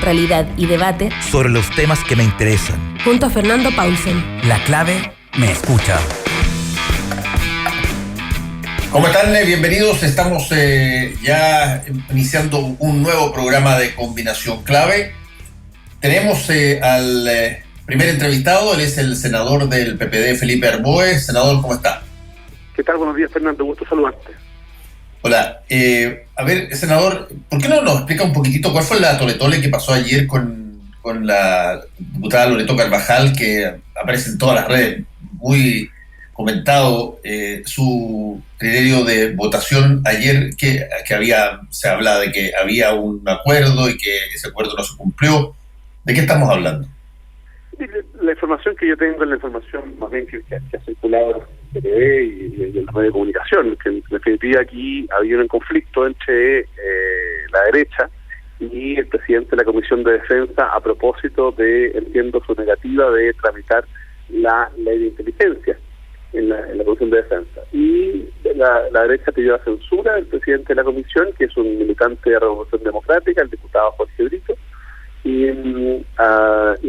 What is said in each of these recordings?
realidad y debate sobre los temas que me interesan. Junto a Fernando Paulsen. La clave me escucha. ¿Cómo están? Bienvenidos. Estamos ya iniciando un nuevo programa de Combinación Clave. Tenemos al primer entrevistado, él es el senador del PPD, Felipe Arboe. Senador, ¿cómo está? ¿Qué tal? Buenos días, Fernando. Gusto saludarte. Hola. A ver, senador, ¿por qué no nos explica un poquitito cuál fue la toletole que pasó ayer con la diputada Loreto Carvajal, que aparece en todas las redes, muy comentado su criterio de votación ayer, que se habla de que había un acuerdo y que ese acuerdo no se cumplió? ¿De qué estamos hablando? La información que yo tengo es la información más bien que ha circulado en el TV y en los medios de comunicación, que en definitiva aquí había un conflicto entre la derecha y el presidente de la Comisión de Defensa a propósito de, entiendo, su negativa de tramitar la ley de inteligencia en la Comisión de Defensa. Y la derecha pidió la censura del presidente de la Comisión, que es un militante de Revolución Democrática, el diputado Jorge Brito, y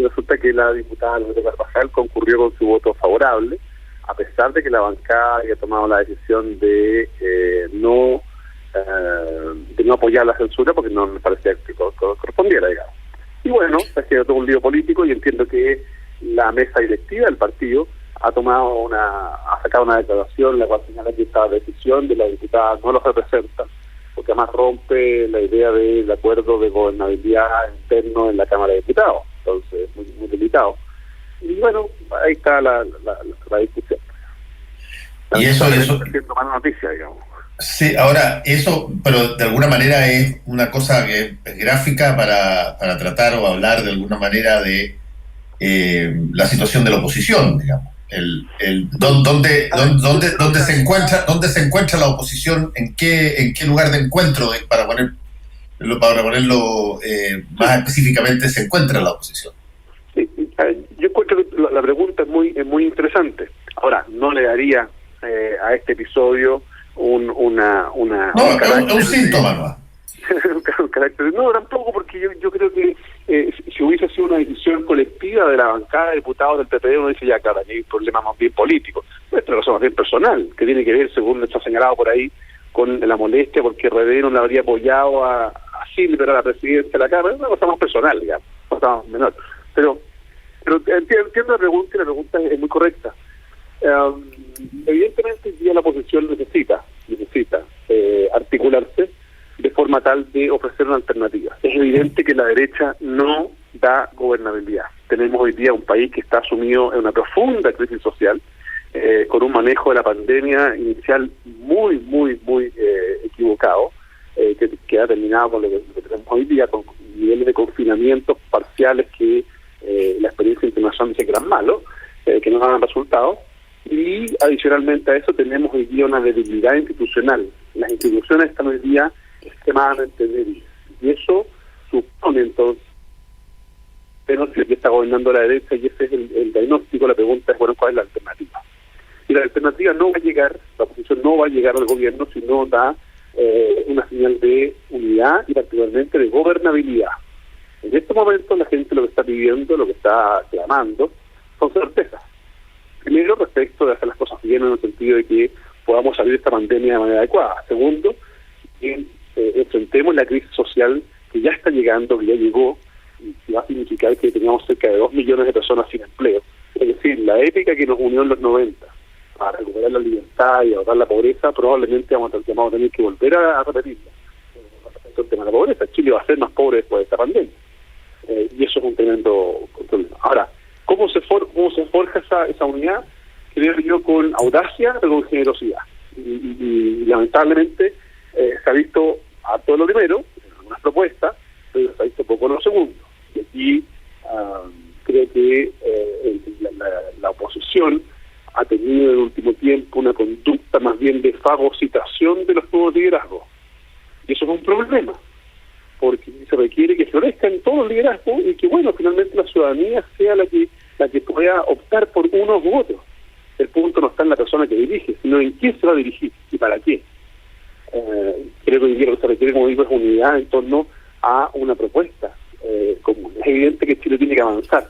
resulta que la diputada Loreto Carvajal concurrió con su voto favorable, a pesar de que la bancada había tomado la decisión de no apoyar la censura porque no me parecía que correspondiera, digamos. Y bueno, ha sido todo un lío político, y entiendo que la mesa directiva del partido ha sacado una declaración en la cual señala que esta decisión de la diputada no los representa, porque además rompe la idea del acuerdo de gobernabilidad interno en la Cámara de Diputados. Entonces, muy, muy delicado. Y bueno, ahí está la discusión. Y eso mala noticia, digamos. Sí, ahora, eso, pero de alguna manera es una cosa que es gráfica para tratar o hablar de alguna manera de la situación de la oposición, digamos. ¿Dónde se encuentra la oposición? ¿En qué lugar de encuentro, para ponerlo más específicamente, se encuentra la oposición? Sí, yo encuentro que la pregunta es muy interesante. Ahora, no le daría a este episodio un síntoma, ¿no? un carácter, no, tampoco, porque yo creo que si hubiese sido una decisión colectiva de la bancada de diputados del PPD, uno dice, ya, claro, aquí hay un problema más bien político. Nuestra razón más bien personal, que tiene que ver, según está señalado por ahí, con la molestia porque RD no le habría apoyado a Silver a la presidencia de la Cámara. Es una cosa más personal, digamos, una cosa más menor. Pero entiendo la pregunta, y la pregunta es muy correcta. Evidentemente hoy día la oposición necesita articularse de forma tal de ofrecer una alternativa. Es evidente que la derecha no da gobernabilidad. Tenemos hoy día un país que está sumido en una profunda crisis social, con un manejo de la pandemia inicial muy equivocado, que ha terminado con lo que tenemos hoy día, con niveles de confinamientos parciales que la experiencia internacional dice que eran malos, que no dan resultados. Y adicionalmente a eso tenemos hoy día una debilidad institucional. Las instituciones están hoy día extremadamente débiles, y eso supone entonces que está gobernando la derecha, y ese es el diagnóstico. La pregunta es, bueno, ¿cuál es la alternativa? Y la alternativa no va a llegar, la oposición no va a llegar al gobierno si no da una señal de unidad y particularmente de gobernabilidad. En este momento la gente lo que está pidiendo, lo que está clamando, son certezas. Primero, respecto de hacer las cosas bien, en el sentido de que podamos salir de esta pandemia de manera adecuada. Segundo, que enfrentemos la crisis social que ya está llegando, que ya llegó, y que va a significar que tengamos cerca de 2 millones de personas sin empleo. Es decir, la épica que nos unió en los 90 para recuperar la libertad y ahorrar la pobreza, probablemente vamos a tener que volver a repetirla. Respecto al tema de la pobreza, Chile va a ser más pobre después de esta pandemia. Y eso es un tremendo problema. Ahora, ¿cómo se forja esa unidad? Creo yo con audacia, pero con generosidad. Y lamentablemente se ha visto harto de lo primero, en algunas propuestas, pero se ha visto poco de lo segundo. Y aquí creo que la oposición ha tenido en el último tiempo una conducta más bien de fagocitación de los nuevos liderazgos. Y eso es un problema, porque se requiere que florezcan todos los liderazgos y que, bueno, finalmente la ciudadanía sea la que pueda optar por unos u otros. El punto no está en la persona que dirige, sino en quién se va a dirigir y para qué. Creo que hoy día lo que se requiere, como digo, es unidad en torno a una propuesta comunes. Es evidente que Chile tiene que avanzar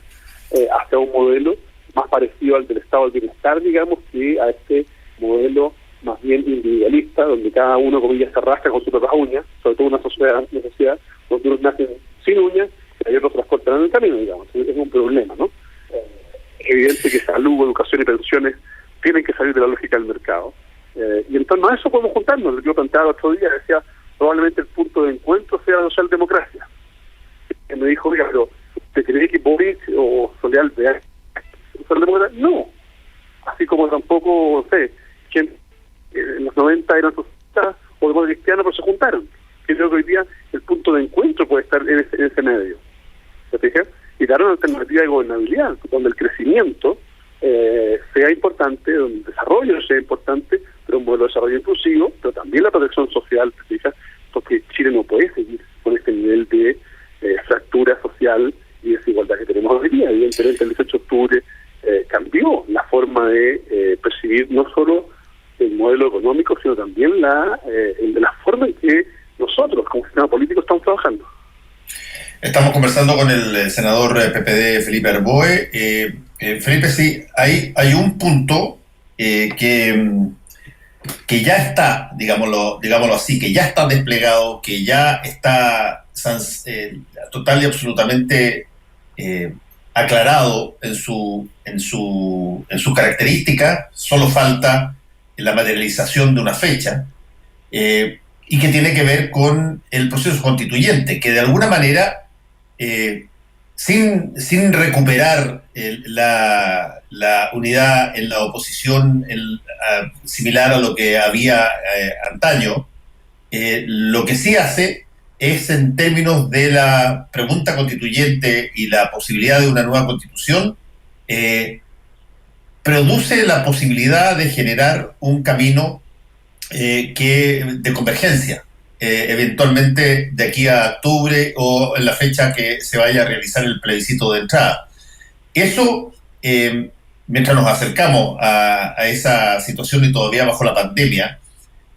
hacia un modelo más parecido al del estado del bienestar, digamos, que a este modelo más bien individualista, donde cada uno, comillas, se rasca con sus propias uñas, sobre todo una sociedad donde unos nacen sin uñas y hay otros las cortan en el camino, digamos. Es un problema, ¿no? Es evidente que salud, educación y pensiones tienen que salir de la lógica del mercado. Y en torno a eso podemos juntarnos. Lo que yo planteaba el otro día, decía, probablemente el punto de encuentro sea la socialdemocracia. Y me dijo, oiga, pero ¿usted cree que Boric o Soleal vea socialdemócrata? No. Así como tampoco, no sé, gente en los 90 eran socialistas o demócratas cristianos, pero se juntaron. Creo que hoy día el punto de encuentro puede estar en ese medio. ¿Se fija? Y dar una alternativa de gobernabilidad, donde el crecimiento sea importante, donde el desarrollo sea importante, pero un modelo de desarrollo inclusivo, pero también la protección social, ¿se fija? Porque Chile no puede seguir con este nivel de fractura social y desigualdad que tenemos hoy día. Evidentemente el 18 de octubre cambió la forma de percibir no solo el modelo económico, sino también la forma en que nosotros como sistema político estamos trabajando. Estamos conversando con el senador PPD Felipe Arboe. Felipe, sí, hay un punto que ya está, digámoslo así, que ya está desplegado, que ya está total y absolutamente aclarado en su característica. Solo falta la materialización de una fecha, y que tiene que ver con el proceso constituyente, que de alguna manera, sin recuperar la unidad en la oposición similar a lo que había antaño, lo que sí hace es, en términos de la pregunta constituyente y la posibilidad de una nueva constitución, produce la posibilidad de generar un camino de convergencia, eventualmente de aquí a octubre o en la fecha que se vaya a realizar el plebiscito de entrada. Eso, mientras nos acercamos a esa situación y todavía bajo la pandemia,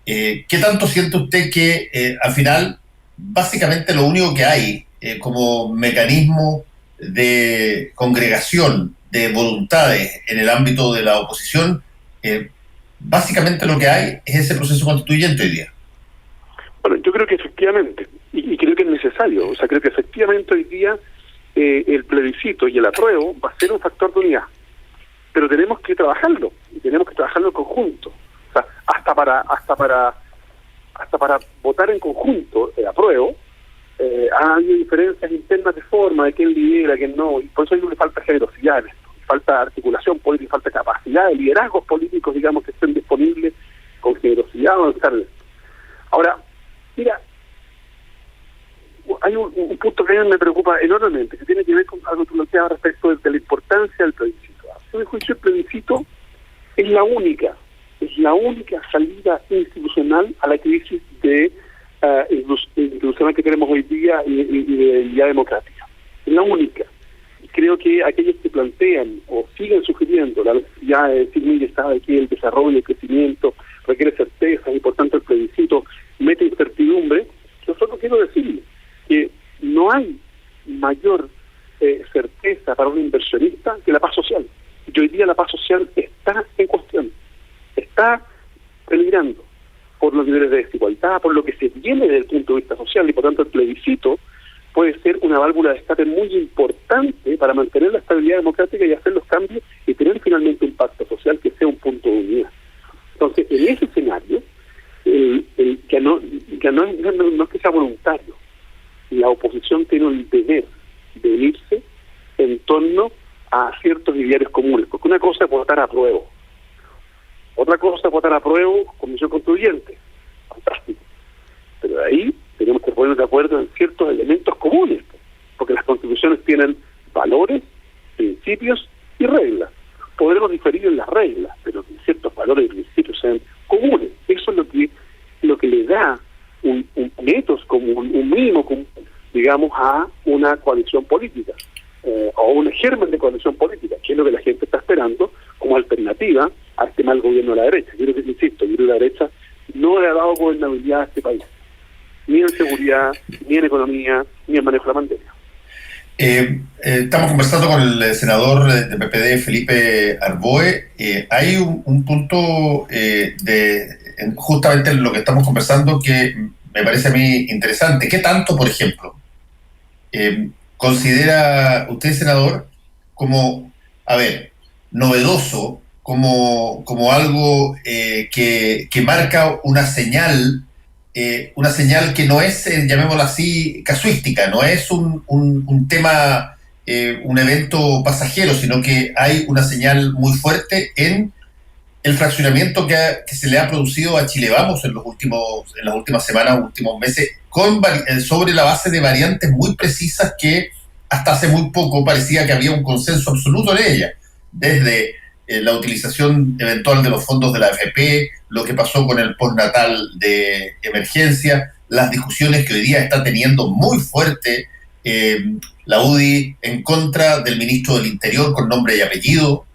¿qué tanto siente usted que al final básicamente lo único que hay como mecanismo de congregación de voluntades en el ámbito de la oposición, básicamente lo que hay es ese proceso constituyente hoy día? Bueno, yo creo que efectivamente, y creo que es necesario, o sea, creo que efectivamente hoy día el plebiscito y el apruebo va a ser un factor de unidad, pero tenemos que trabajarlo, y tenemos que trabajarlo en conjunto. O sea, hasta para votar en conjunto el apruebo, ha habido diferencias internas de forma, de quién lidera, quién no, y por eso le falta generosidad en esto, falta articulación política, falta capacidad de liderazgos políticos, digamos, que estén disponibles con generosidad a avanzar en esto. Ahora, mira, hay un punto que a mí me preocupa enormemente, que tiene que ver con algo que tú planteabas respecto de la importancia del plebiscito. A mi juicio, el plebiscito es la única salida institucional a la crisis de institucional que tenemos hoy día y de vida democrática. Es la única. Y creo que aquellos que plantean o siguen sugiriendo la necesidad de decir, mire, sabe que el desarrollo, el crecimiento requiere certeza y por tanto el plebiscito mete incertidumbre, yo solo quiero decirle que no hay mayor certeza para un inversionista que la paz social. Y hoy día la paz social está en cuestión, está peligrando por los niveles de desigualdad, por lo que se viene desde el punto de vista social, y por tanto el plebiscito puede ser una válvula de escape muy importante para mantener la estabilidad democrática y hacer los cambios y tener finalmente un pacto social que sea un punto de unidad. Entonces, en ese escenario, que no es que sea voluntario, la oposición tiene el deber de unirse en torno a ciertos idearios comunes, porque una cosa es votar a prueba, otra cosa es votar a prueba comisión constituyente, fantástico, pero de ahí tenemos que ponernos de acuerdo en ciertos elementos comunes, porque las constituciones tienen valores, principios y reglas. Podremos diferir en las reglas, pero que ciertos valores y principios sean comunes. Eso es lo que le da un ethos común, un mínimo común, digamos, a una coalición política, o un germen de coalición política, que es lo que la gente está esperando como alternativa a este mal gobierno de la derecha. Yo creo que, insisto, yo creo que la derecha no le ha dado gobernabilidad a este país, ni en seguridad, ni en economía, ni en manejo de la pandemia. Estamos conversando con el senador de PPD, Felipe Arboe. Hay un punto justamente en lo que estamos conversando que me parece a mí interesante. ¿Qué tanto, por ejemplo, considera usted, senador, como, a ver, novedoso, como algo que marca una señal que no es, llamémoslo así, casuística, no es un tema, un evento pasajero, sino que hay una señal muy fuerte en el fraccionamiento que se le ha producido a Chile Vamos en las últimas semanas, últimos meses, sobre la base de variantes muy precisas que hasta hace muy poco parecía que había un consenso absoluto en ellas, desde la utilización eventual de los fondos de la AFP, lo que pasó con el postnatal de emergencia, las discusiones que hoy día está teniendo muy fuerte la UDI en contra del ministro del Interior con nombre y apellido.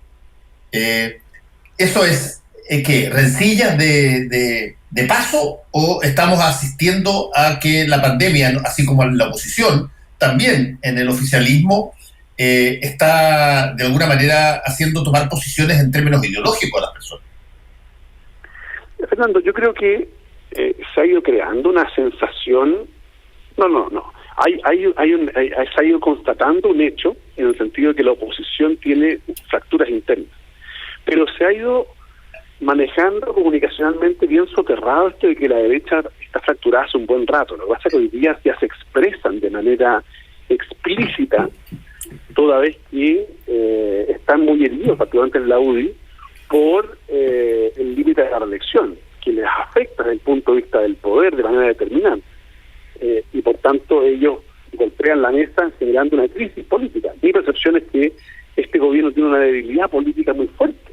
¿Eso es que rencillas de paso o estamos asistiendo a que la pandemia, así como en la oposición, también en el oficialismo, está de alguna manera haciendo tomar posiciones en términos ideológicos a las personas? Fernando, yo creo que se ha ido creando una sensación. No. Se ha ido constatando un hecho en el sentido de que la oposición tiene fracturas internas, pero se ha ido manejando comunicacionalmente bien soterrado esto de que la derecha está fracturada hace un buen rato. Lo que pasa es que hoy día ya se expresan de manera explícita, toda vez que están muy heridos, particularmente en la UDI, por el límite de la reelección, que les afecta desde el punto de vista del poder de manera determinante. Y por tanto ellos golpean la mesa generando una crisis política. Mi percepción es que este gobierno tiene una debilidad política muy fuerte.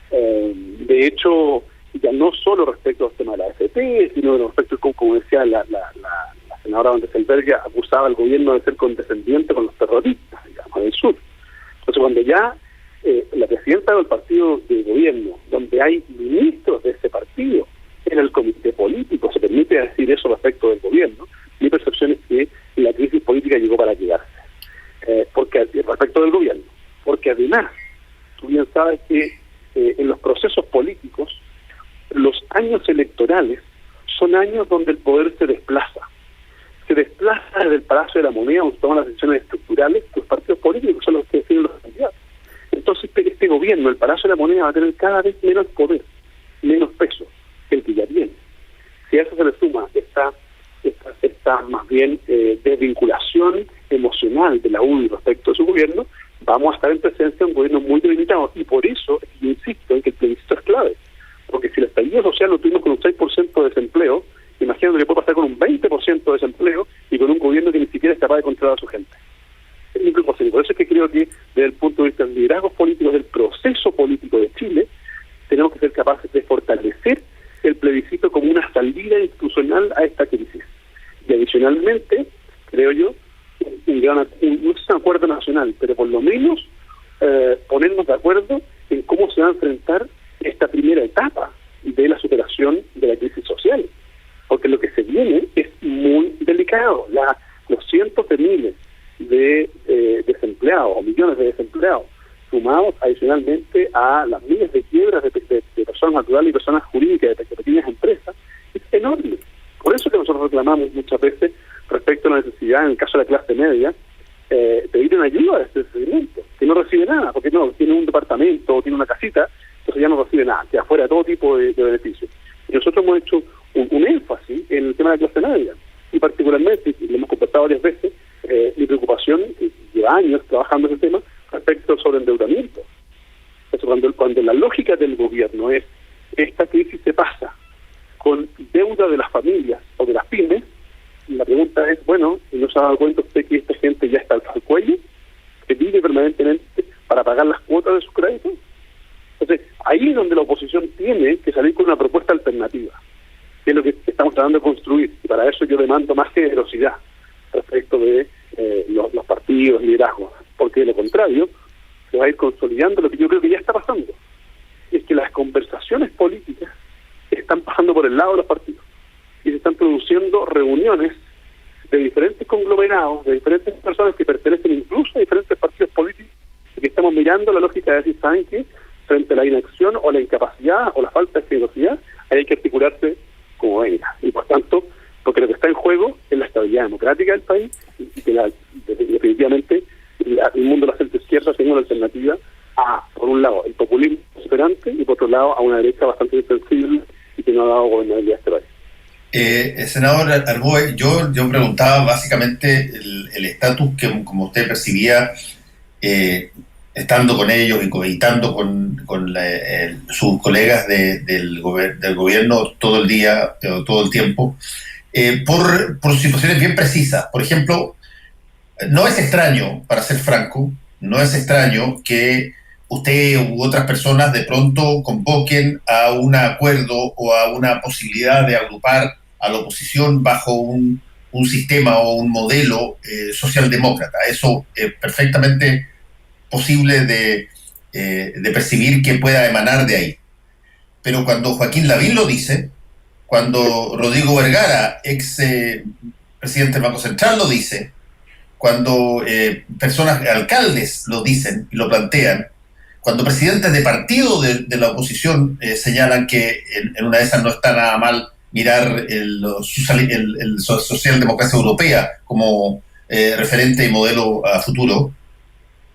De hecho, ya no solo respecto al tema de la AFP, sino respecto, como decía la senadora Van Rieselberghe, acusaba al gobierno de ser condescendiente con los terroristas, digamos, del sur. Entonces, cuando ya la presidenta del partido de gobierno, donde hay ministros de ese partido en el comité político, se permite decir eso respecto del gobierno, mi percepción es que la crisis política llegó para quedarse, porque respecto del gobierno, porque además, tú bien sabes que en los procesos políticos, los años electorales son años donde el poder se desplaza desde el Palacio de la Moneda, donde toman las decisiones estructurales, los partidos políticos son los que definen los candidatos. Entonces este gobierno, el Palacio de la Moneda, va a tener cada vez menos poder, menos peso que el que ya tiene. Si a eso se le suma esta más bien desvinculación emocional de la UDI respecto a su gobierno, vamos a estar en presencia de un gobierno muy debilitado, y por eso yo insisto en que el plebiscito es clave, porque si el estallido social lo tuvimos con un 6% de desempleo, imagínate que puede pasar con un 20% de desempleo y con un gobierno que ni siquiera es capaz de controlar a su gente. Es imposible. Por eso es que creo que desde el punto de vista de liderazgos políticos, del proceso político de Chile, tenemos que ser capaces de fortalecer el plebiscito como una salida institucional a esta crisis. Y adicionalmente, creo yo, no es un acuerdo nacional, pero por lo menos ponernos de acuerdo en cómo se va a enfrentar esta primera etapa de la superación de la crisis social, porque lo que se viene es muy delicado. Los cientos de miles de desempleados o millones de desempleados, sumados adicionalmente a las miles de quiebras de personas naturales y personas jurídicas de pequeñas empresas, es enorme. Por eso que nosotros reclamamos muchas veces respecto a la necesidad, en el caso de la clase media, pedir una ayuda de este segmento, que no recibe nada, porque no, tiene un departamento o tiene una casita, entonces ya no recibe nada, queda fuera de todo tipo de beneficios. Y nosotros hemos hecho un énfasis en el tema de la clase media, y particularmente, y lo hemos conversado varias veces, mi preocupación, y lleva años trabajando en ese tema, respecto al sobreendeudamiento. Entonces, cuando la lógica del gobierno es esta crisis se pasa con deuda de las familias o de las pymes, la pregunta es, bueno, ¿no se ha dado cuenta usted que esta gente ya está al cuello, que vive permanentemente para pagar las cuotas de sus créditos? Entonces, ahí es donde la oposición tiene que salir con una propuesta alternativa, que es lo que estamos tratando de construir, y para eso yo demando más generosidad respecto de los partidos, liderazgos, porque de lo contrario se va a ir consolidando lo que yo creo que ya está pasando, es que las conversaciones políticas están pasando por el lado de los partidos y se están produciendo reuniones de diferentes conglomerados, de diferentes personas que pertenecen incluso a diferentes partidos políticos, y que estamos mirando la lógica de decir, ¿saben qué? Frente a la inacción o la incapacidad o la falta de generosidad, hay que articularse como venga. Y por tanto, porque lo que está en juego es la estabilidad democrática del país y que definitivamente el mundo de la centro-izquierda tenga una alternativa a, por un lado, el populismo esperante y por otro lado, a una derecha bastante insensible y que no ha dado gobernabilidad a este país. Senador Arboe, yo preguntaba básicamente el estatus que, como usted percibía, estando con ellos y cohabitando con sus colegas del gobierno todo el día, todo el tiempo, por situaciones bien precisas. Por ejemplo, no es extraño, para ser franco, no es extraño que usted u otras personas de pronto convoquen a un acuerdo o a una posibilidad de agrupar a la oposición bajo un sistema o un modelo socialdemócrata. Eso es perfectamente posible de percibir que pueda emanar de ahí. Pero cuando Joaquín Lavín lo dice, cuando Rodrigo Vergara, ex presidente del Banco Central, lo dice, cuando personas, alcaldes lo dicen y lo plantean, cuando presidentes de partido de la oposición señalan que en una de esas no está nada mal mirar el socialdemocracia europea como referente y modelo a futuro.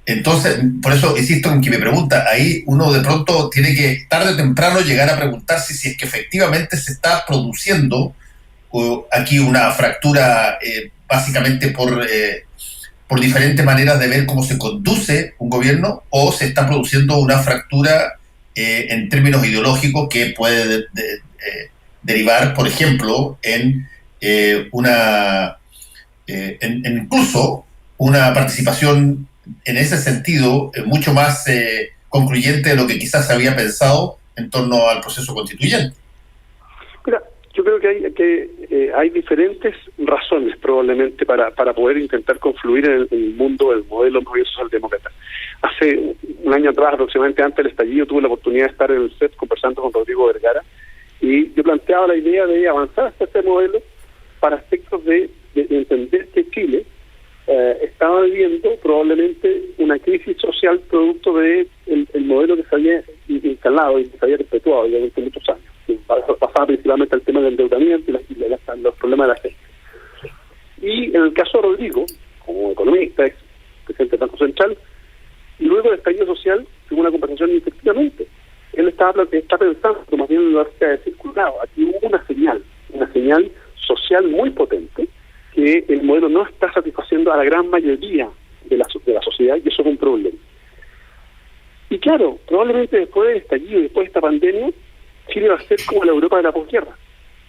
Entonces, por eso insisto en que me pregunta, ahí uno de pronto tiene que tarde o temprano llegar a preguntarse si es que efectivamente se está produciendo aquí una fractura básicamente por diferentes maneras de ver cómo se conduce un gobierno, o se está produciendo una fractura en términos ideológicos que puede derivar, por ejemplo, en incluso una participación en ese sentido mucho más concluyente de lo que quizás se había pensado en torno al proceso constituyente. Mira, yo creo que hay diferentes razones probablemente para poder intentar confluir en el mundo del modelo más bien socialdemócrata. Hace un año atrás, aproximadamente antes del estallido, tuve la oportunidad de estar en el set conversando con Rodrigo Vergara, y yo planteaba la idea de avanzar hacia este modelo para aspectos de entender que Chile estaba viviendo probablemente una crisis social producto de el modelo que se había instalado y que se había perpetuado durante muchos años. Pasaba principalmente el tema del endeudamiento y los problemas de la gente. Y en el caso de Rodrigo, como economista, ex presidente del Banco Central, luego del estallido social, tuvo una conversación y efectivamente él está pensando, más bien en la lógica de circulado. Aquí hubo una señal social muy potente, que el modelo no está satisfaciendo a la gran mayoría de la sociedad, y eso es un problema. Y claro, probablemente después del estallido, después de esta pandemia, Chile va a ser como la Europa de la posguerra,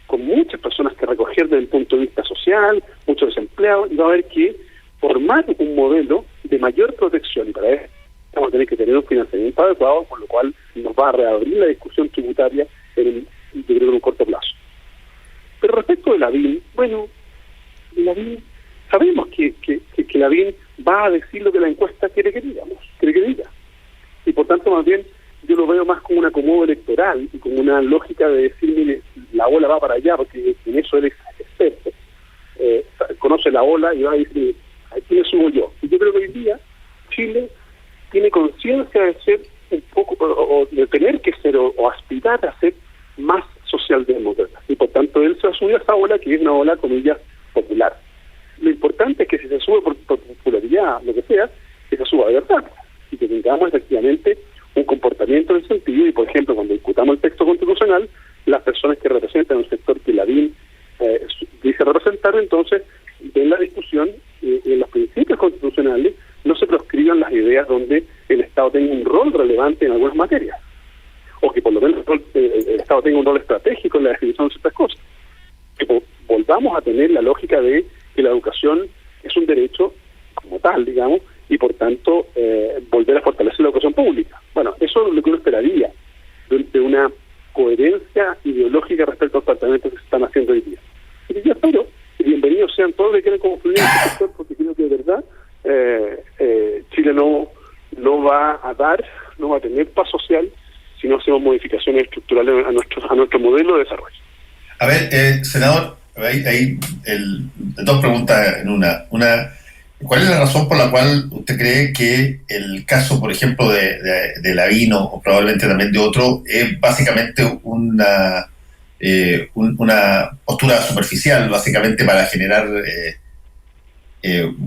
con muchas personas que recoger desde el punto de vista social, muchos desempleados, y va a haber que formar un modelo de mayor protección, y para eso vamos a tener que tener un financiamiento adecuado, con lo cual nos va a reabrir la discusión tributaria yo creo, en un corto plazo. Pero respecto de Lavín, bueno, Lavín, sabemos que Lavín va a decir lo que la encuesta quiere que diga. Y por tanto, más bien, yo lo veo más como un acomodo electoral y como una lógica de decir, mire, la ola va para allá, porque en eso él es experto. Conoce la ola y va a decir, aquí me subo yo. Y yo creo que hoy día Chile tiene conciencia de ser un poco, o de tener que ser, o aspirar a ser más socialdemócrata. Y por tanto, él se ha subido a esa ola, que es una ola, comillas, popular. Lo importante es que si se sube por popularidad, lo que sea, que se suba de verdad. Y que tengamos efectivamente un comportamiento en el sentido, y por ejemplo, cuando discutamos el texto constitucional, las personas que representan un sector que Lavín dice representar, entonces, en la discusión, en los principios constitucionales, no se proscriban las ideas donde el Estado tenga un rol relevante en algunas materias, o que por lo menos el Estado tenga un rol estratégico en la definición de ciertas cosas. Que volvamos a tener la lógica de que la educación es un derecho como tal, digamos, y por tanto volver a fortalecer la educación pública. Bueno, eso es lo que uno esperaría de una coherencia ideológica respecto a los tratamientos que se están haciendo hoy día. Y yo espero que bienvenidos sean todos los que quieren confluir en este sector, porque creo que de verdad Chile no va a tener paz social si no hacemos modificaciones estructurales a nuestro modelo de desarrollo. A ver, senador, dos preguntas en una. ¿Cuál es la razón por la cual usted cree que el caso, por ejemplo, de Lavín o probablemente también de otro, es básicamente una postura superficial, básicamente para generar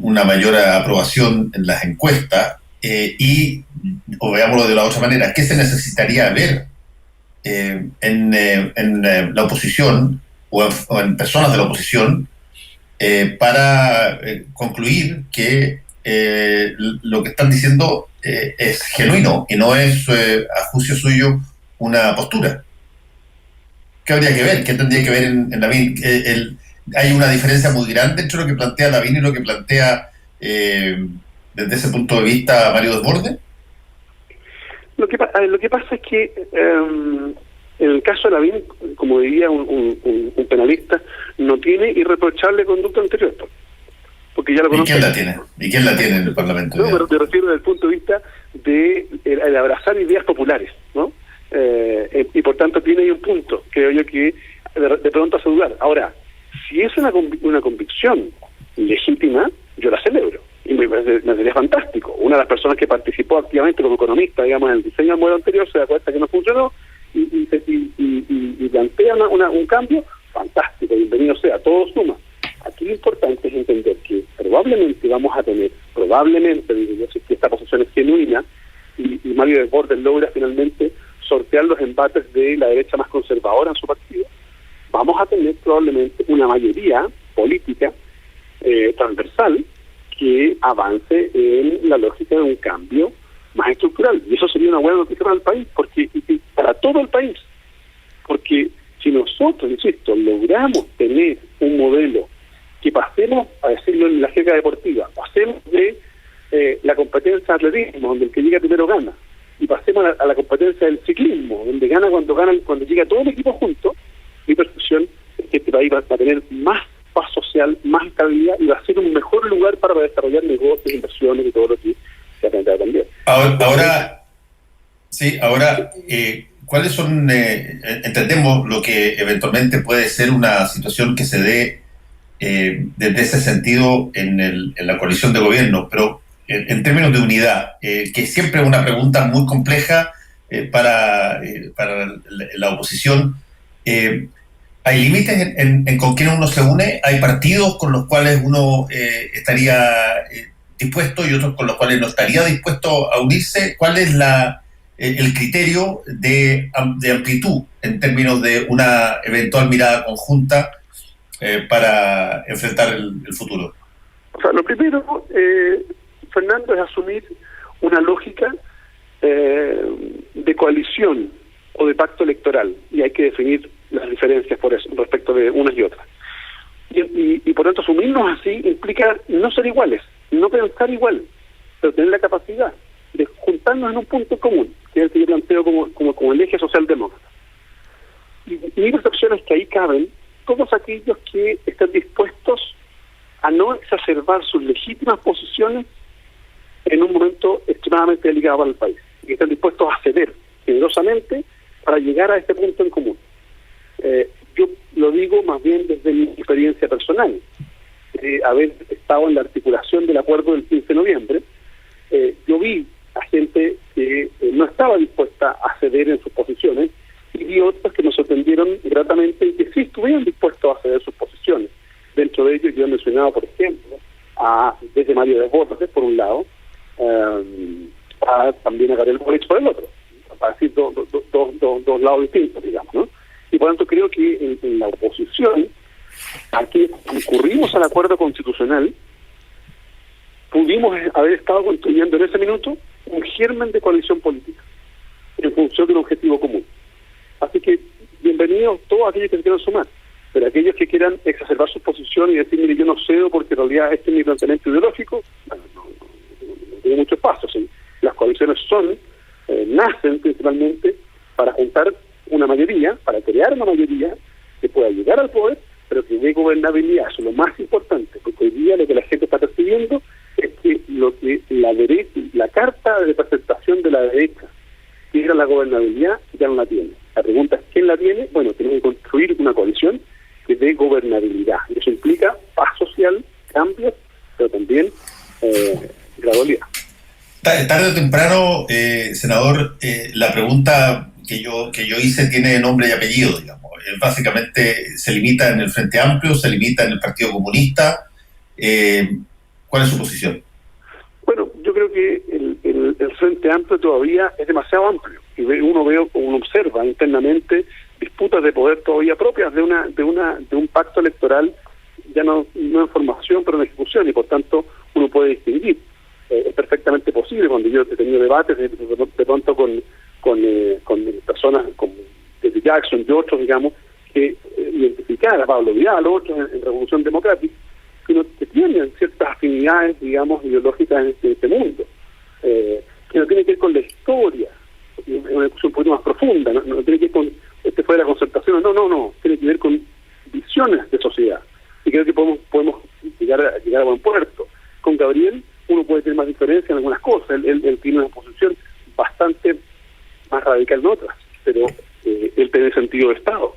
una mayor aprobación en las encuestas? O veámoslo de la otra manera, ¿qué se necesitaría ver en la oposición o en personas de la oposición para concluir que lo que están diciendo es genuino y no es, a juicio suyo, una postura? ¿Qué habría que ver? ¿Qué tendría que ver en Lavín? ¿Hay una diferencia muy grande entre lo que plantea Lavín y lo que plantea desde ese punto de vista Mario Desbordes? Lo que pasa es que en el caso de Lavín, como diría un penalista, no tiene irreprochable conducta anterior, porque ya lo conoce. ¿Y quién la tiene en el Parlamento? No, pero te refiero desde el punto de vista de el abrazar ideas populares, ¿no? Y por tanto tiene ahí un punto, creo yo, que de pronto hace dudar. Ahora, si es una convicción legítima, yo la celebro. Y me sería fantástico. Una de las personas que participó activamente como economista, digamos, en el diseño del modelo anterior, se da cuenta que no funcionó y plantea un cambio, fantástico, bienvenido sea, todo suma. Aquí lo importante es entender que probablemente vamos a tener, digo yo, si esta posición es genuina y Mario Desbordes logra finalmente sortear los embates de la derecha más conservadora en su partido, vamos a tener probablemente una mayoría política transversal que avance en la lógica de un cambio más estructural. Y eso sería una buena noticia para el país, porque para todo el país. Porque si nosotros, insisto, logramos tener un modelo que pasemos, a decirlo en la jerga deportiva, pasemos de la competencia de atletismo, donde el que llega primero gana, y pasemos a la competencia del ciclismo, donde gana cuando llega todo el equipo junto, mi percepción es que este país va a tener más paz social, más estabilidad y va a ser un mejor lugar para desarrollar negocios, inversiones y todo lo que se ha planteado también. Ahora, ¿cuáles son, entendemos lo que eventualmente puede ser una situación que se dé desde ese sentido en la coalición de gobierno, pero en términos de unidad, que siempre es una pregunta muy compleja para la oposición? ¿Hay límites en con quién uno se une? ¿Hay partidos con los cuales uno estaría dispuesto y otros con los cuales no estaría dispuesto a unirse? ¿Cuál es el criterio de amplitud en términos de una eventual mirada conjunta para enfrentar el futuro? O sea, lo primero, Fernando, es asumir una lógica de coalición o de pacto electoral, y hay que definir las diferencias por eso, respecto de unas y otras. Y por tanto, asumirnos así implica no ser iguales, no pensar igual, pero tener la capacidad de juntarnos en un punto común, que es el que yo planteo como el eje socialdemócrata. Y mi percepción es que ahí caben todos aquellos que están dispuestos a no exacerbar sus legítimas posiciones en un momento extremadamente delicado para el país, y que están dispuestos a ceder generosamente para llegar a este punto en común. Yo lo digo más bien desde mi experiencia personal, haber estado en la articulación del acuerdo del 15 de noviembre. Yo vi a gente que no estaba dispuesta a ceder en sus posiciones, y vi otros que nos sorprendieron gratamente y que sí estuvieron dispuestos a ceder sus posiciones. Dentro de ellos yo he mencionado, por ejemplo, desde Mario Desbordes, por un lado, también a Gabriel Boric por el otro, para decir dos lados distintos, digamos, ¿no? Y por tanto creo que en la oposición, aquí concurrimos al acuerdo constitucional, pudimos haber estado construyendo en ese minuto un germen de coalición política en función de un objetivo común. Así que bienvenidos todos aquellos que se quieran sumar, pero aquellos que quieran exacerbar sus posiciones y decir, mire, yo no cedo porque en realidad este es mi planteamiento ideológico, bueno, no tiene mucho espacio. ¿Sí? Las coaliciones nacen principalmente para juntar una mayoría, para crear una mayoría que pueda llegar al poder, pero que dé gobernabilidad. Eso es lo más importante, porque hoy día lo que la gente está percibiendo es que lo que la derecha, la carta de representación de la derecha, que era la gobernabilidad, ya no la tiene. La pregunta es, ¿quién la tiene? Bueno, tenemos que construir una coalición que dé gobernabilidad. Tarde o temprano, senador, la pregunta que yo hice tiene nombre y apellido, digamos. Básicamente se limita en el Frente Amplio, se limita en el Partido Comunista. ¿Cuál es su posición? Bueno, yo creo que el Frente Amplio todavía es demasiado amplio y uno observa internamente disputas de poder todavía propias de un pacto electoral, ya no en formación pero en ejecución, y por tanto uno puede distinguir. Es perfectamente posible, cuando yo he tenido debates de pronto con personas como desde Jackson y otros, digamos, que identificar a Pablo Vidal, otros en Revolución Democrática, que tienen ciertas afinidades, digamos, ideológicas en este mundo, que no tiene que ver con la historia, es una discusión un poquito más profunda, no tiene que ver con fue la concertación, no, tiene que ver con visiones de sociedad, y creo que podemos llegar a buen puerto. Con Gabriel uno puede tener más diferencia en algunas cosas, él tiene una posición bastante más radical en otras, pero él tiene sentido de Estado,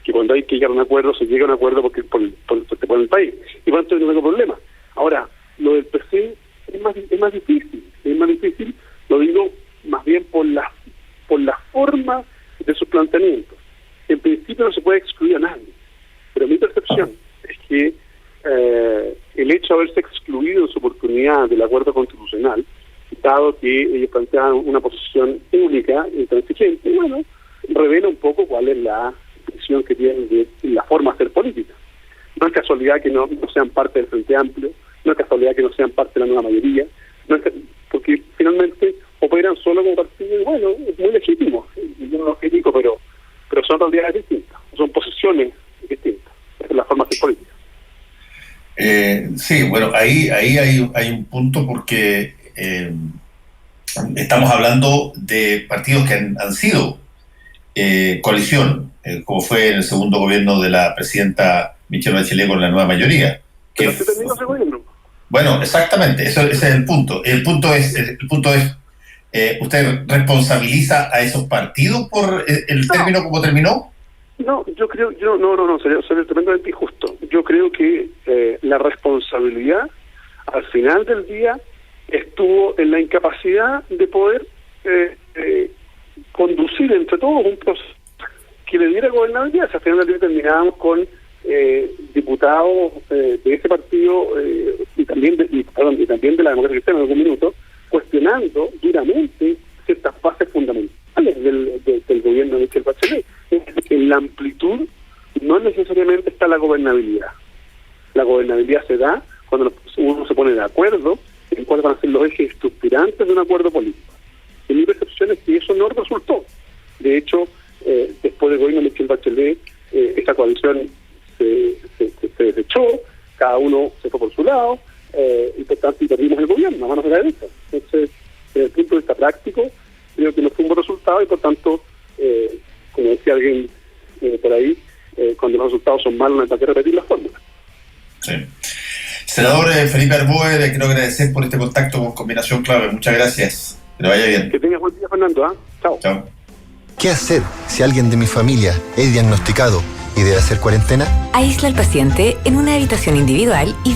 que cuando hay que llegar a un acuerdo, se llega a un acuerdo porque por el país, y por tanto no tengo problema. Ahora, lo del PC es más difícil, lo digo más bien por la forma de sus planteamientos. En principio no se puede excluir a nadie, pero mi percepción es que el hecho de haberse excluido en su oportunidad del acuerdo constitucional, dado que ellos planteaban una posición única, intransigente, bueno, revela un poco cuál es la visión que tienen de la forma de hacer política. No es casualidad que no sean parte del Frente Amplio, no es casualidad que no sean parte de la nueva mayoría, porque finalmente operan solo como partido, y bueno, es muy legítimo, y yo no lo critico, pero son realidades distintas, son posiciones distintas, es la forma de hacer política. Sí, bueno, ahí hay un punto porque estamos hablando de partidos que han sido coalición, como fue en el segundo gobierno de la presidenta Michelle Bachelet con la nueva mayoría. Pero se terminó ese gobierno. Bueno, exactamente, ese es el punto. El punto es, ¿usted responsabiliza a esos partidos por el término como terminó? No, sería tremendamente injusto. Yo creo que la responsabilidad, al final del día, estuvo en la incapacidad de poder conducir entre todos un proceso que le diera gobernabilidad. O sea, al final del día terminábamos con diputados de ese partido y también de la democracia cristiana en algún minuto, cuestionando duramente ciertas bases fundamentales del gobierno de Michelle Bachelet. En la amplitud no necesariamente está la gobernabilidad. La gobernabilidad se da cuando uno se pone de acuerdo en cuáles van a ser los ejes estructurantes de un acuerdo político. Y mi percepción es que eso no resultó. De hecho, después del gobierno de Michelle Bachelet, esta coalición se desechó, cada uno se fue por su lado, y por tanto perdimos el gobierno a manos de la derecha. Entonces, desde el punto de vista práctico, creo que no fue un buen resultado y por tanto, como decía alguien por ahí, cuando los resultados son malos no hay para qué repetir las fórmulas. Sí. Senador Felipe Arboe, le quiero agradecer por este contacto con Combinación Clave. Muchas gracias. Que le vaya bien. Que tengas buen día, Fernando. Chao. Chao. ¿Qué hacer si alguien de mi familia es diagnosticado y debe hacer cuarentena? Aísla al paciente en una habitación individual y